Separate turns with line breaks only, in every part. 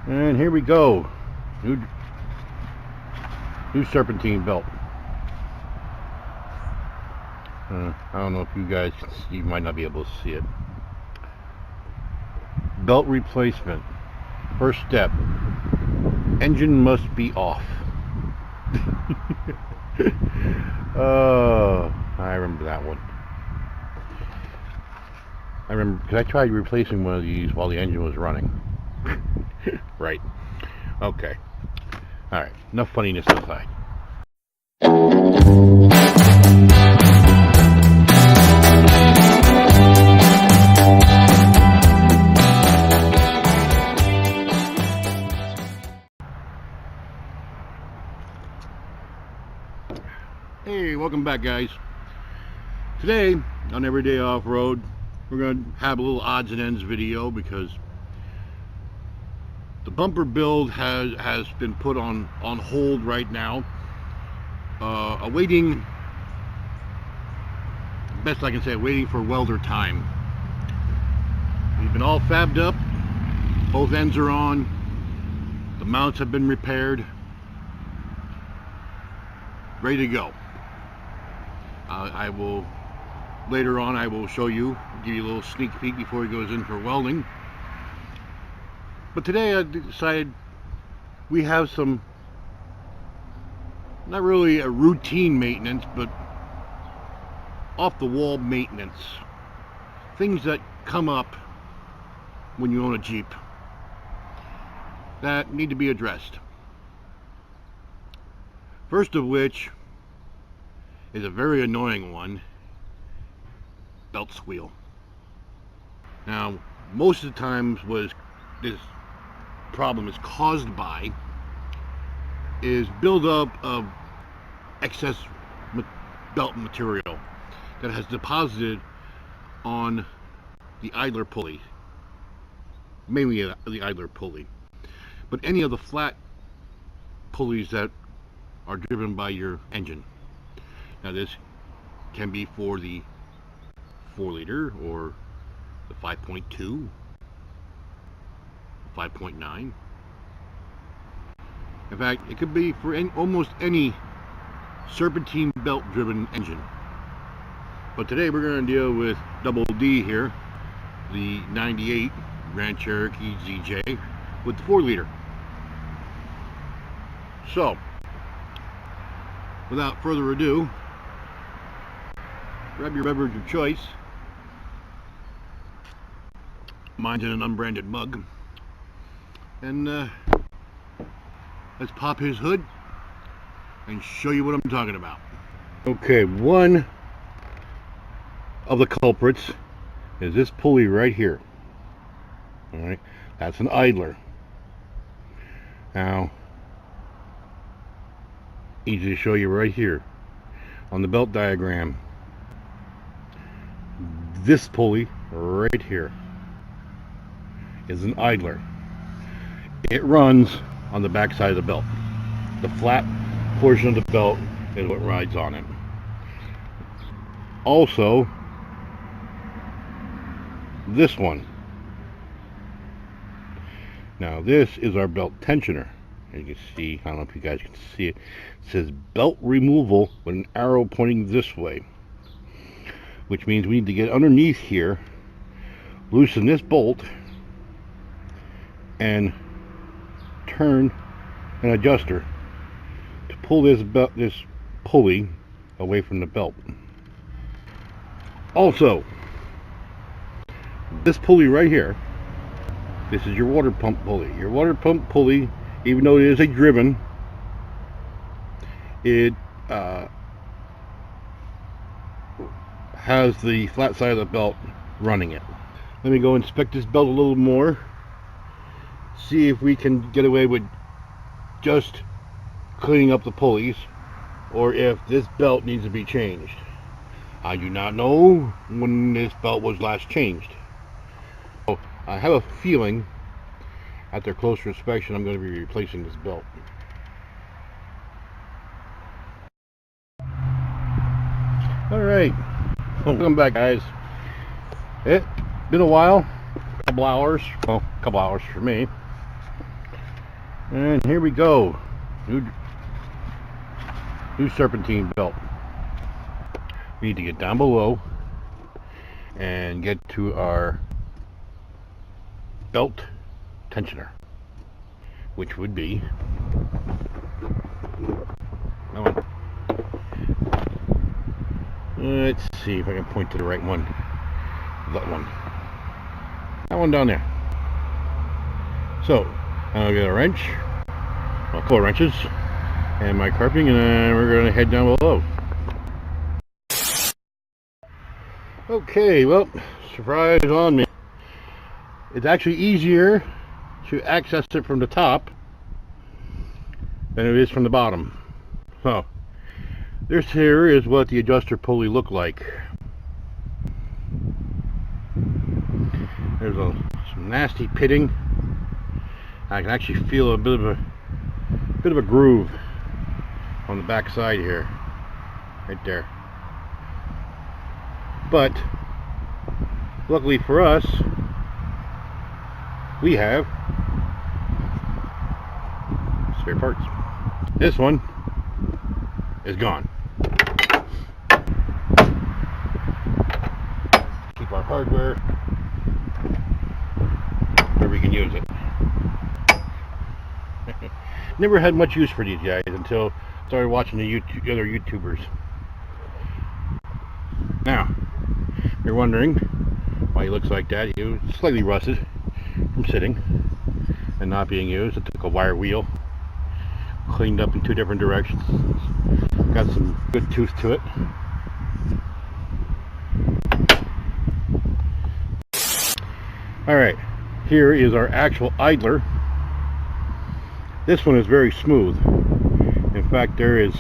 And here we go. New serpentine belt. I don't know if you guys can see, you might not be able to see it. Belt replacement. First step. Engine must be off. Oh, I remember that one. I remember because I tried replacing one of these while the engine was running. Right. Okay. Alright. Enough funniness aside. Hey, welcome back, guys. Today on Everyday Off-Road, we're going to have a little odds and ends video because the bumper build has been put on hold right now, awaiting, best I can say, waiting for welder time. We've been all fabbed up, both ends are on, the mounts have been repaired, ready to go. I will later on, I will show you, give you a little sneak peek before he goes in for welding. But today I decided we have some, not really a routine maintenance, but off the wall maintenance. Things that come up when you own a Jeep that need to be addressed. First of which is a very annoying one: belt squeal. Now, most of the times what this problem is caused by is buildup of excess belt material that has deposited on the idler pulley, mainly the idler pulley, but any of the flat pulleys that are driven by your engine. Now this can be for the 4-liter or the 5.2, 5.9. In fact, it could be for almost any serpentine belt driven engine. But today we're going to deal with Double D here, the 98 Grand Cherokee ZJ with the 4-liter. So, without further ado, grab your beverage of choice. Mine's in an unbranded mug. And let's pop his hood and show you what I'm talking about. Okay, one of the culprits is this pulley right here. Alright, that's an idler. Now, easy to show you right here on the belt diagram. This pulley right here is an idler. It runs on the back side of the belt. The flat portion of the belt is what rides on it. Also, this one. Now this is our belt tensioner. As you can see, I don't know if you guys can see it. It says belt removal with an arrow pointing this way, which means we need to get underneath here, loosen this bolt, and turn an adjuster to pull this pulley away from the belt. Also, this pulley right here, this is your water pump pulley. Your water pump pulley, even though it is a driven, it has the flat side of the belt running it. Let me go inspect this belt a little more, see if we can get away with just cleaning up the pulleys, or if this belt needs to be changed. I do not know when this belt was last changed. So I have a feeling after closer inspection I'm going to be replacing this belt. Alright, welcome back, guys. It's been a while, a couple hours, well, a couple hours for me. And here we go. New serpentine belt. We need to get down below and get to our belt tensioner, which would be that one. Let's see if I can point to the right one. That one. That one down there. So I'll get a wrench, a couple of wrenches, and my carping, and then we're going to head down below. Okay, well, surprise on me. It's actually easier to access it from the top than it is from the bottom. So this here is what the adjuster pulley looked like. There's some nasty pitting. I can actually feel a bit of a groove on the back side here, right there. But luckily for us, we have spare parts. This one is gone. Keep our hardware where we can use it. Never had much use for these guys until I started watching the other YouTubers. Now, you're wondering why he looks like that. He was slightly rusted from sitting and not being used. I took a wire wheel, cleaned up in 2 different directions, got some good tooth to it. Alright, here is our actual idler. This one is very smooth. In fact, there is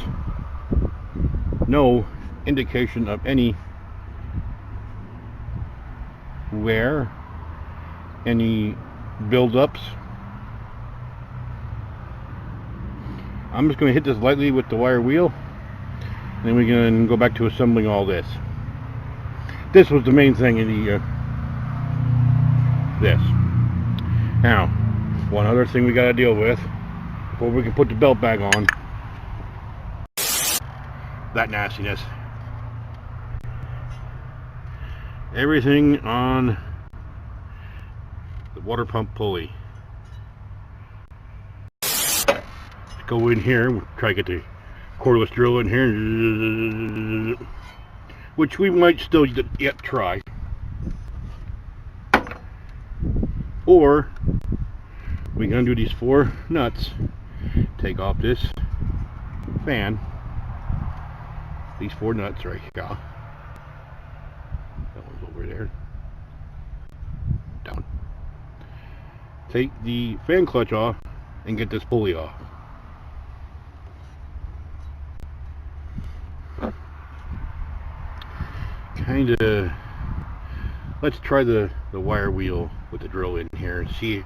no indication of any wear, any buildups. I'm just going to hit this lightly with the wire wheel, and then we can go back to assembling all this. This was the main thing in the this. Now, one other thing we got to deal with before we can put the belt back on. That nastiness. Everything on the water pump pulley. Let's go in here. We'll try to get the cordless drill in here, which we might still yet try. Or we can undo these 4 nuts, take off this fan, these 4 nuts right here. That one's over there. Down. Take the fan clutch off and get this pulley off. Kinda. Let's try the wire wheel with the drill in here and see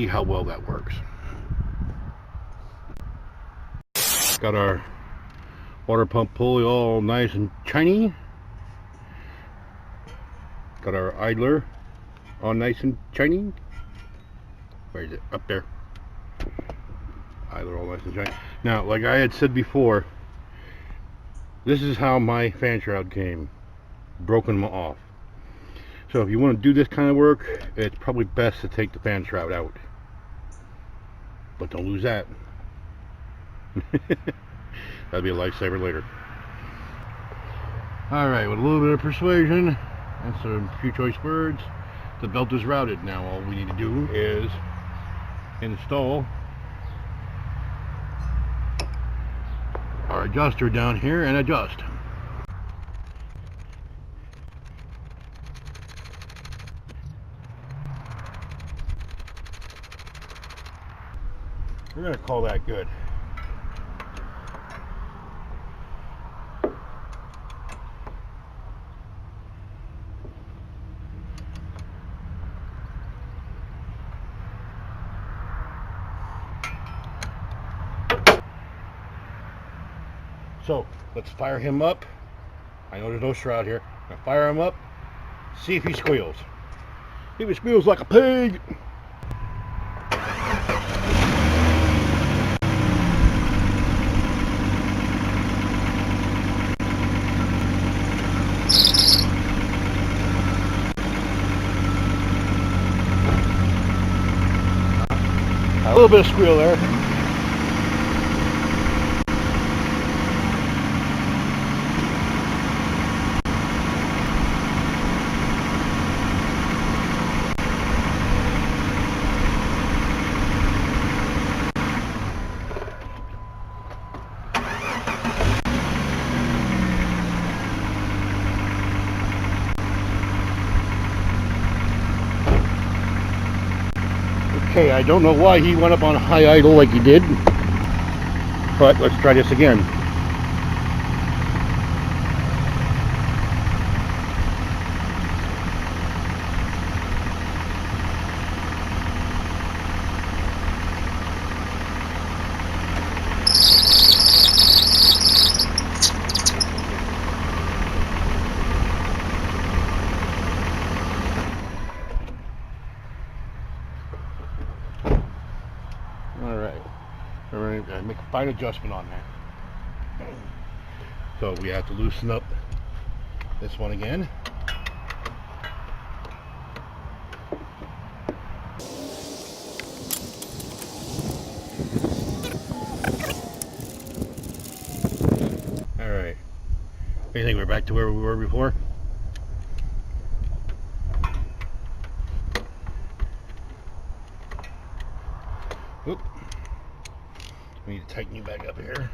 how well that works. Got our water pump pulley all nice and shiny. Got our idler all nice and shiny. Where is it? Up there. Idler all nice and shiny. Now, like I had said before, this is how my fan shroud came. Broken off. So if you want to do this kind of work, it's probably best to take the fan shroud out. But don't lose that. That'll be a lifesaver later. Alright, with a little bit of persuasion and some few choice words, the belt is routed. Now all we need to do is install our adjuster down here and adjust. We're going to call that good. So let's fire him up. I know there's no shroud here. I'm going to fire him up, see if he squeals. If he squeals like a pig, A little bit of squeal there. Okay, I don't know why he went up on high idle like he did, but let's try this again. Alright, make a fine adjustment on that. So we have to loosen up this one again. Alright. You think we're back to where we were before? Oop. We need to tighten you back up here.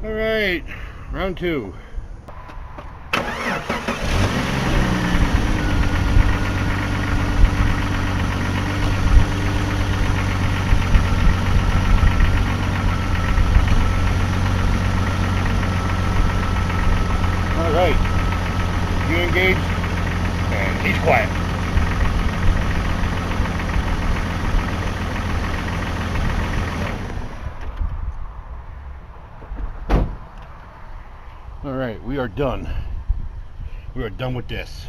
Alright, round two. Alright, you engaged, and he's quiet. Alright, we are done. We are done with this.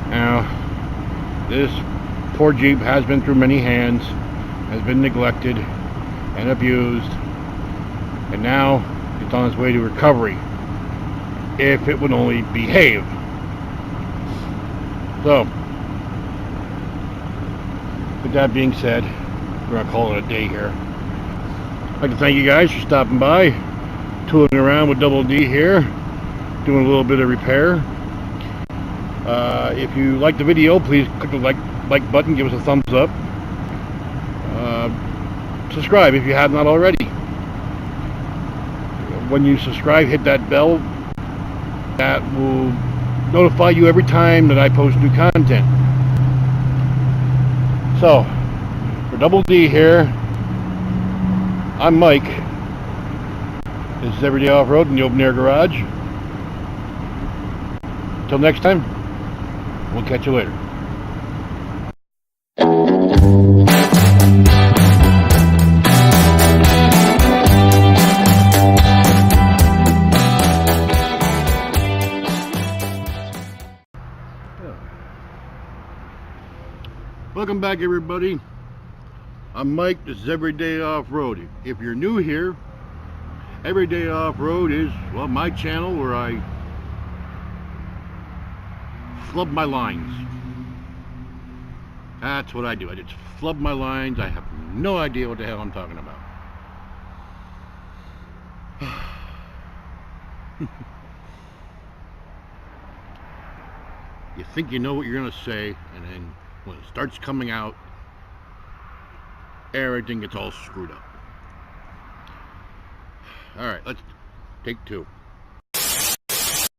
Now, this poor Jeep has been through many hands, has been neglected and abused, and now it's on its way to recovery, if it would only behave. So, with that being said, we're going to call it a day here. I'd like to thank you guys for stopping by, tooling around with Double D here, doing a little bit of repair. If you like the video, please click the like button, give us a thumbs up. Subscribe if you have not already. When you subscribe, hit that bell. That will notify you every time that I post new content. So, for Double D here, I'm Mike. This is Everyday Off-Road in the Open Air Garage. Until next time, we'll catch you later. Welcome back, everybody. I'm Mike. This is Everyday Off-Road. If you're new here, Everyday Off-Road is, well, my channel where I flub my lines. That's what I do. I just flub my lines. I have no idea what the hell I'm talking about. You think you know what you're going to say, and then when it starts coming out, everything gets all screwed up. Alright, let's take two.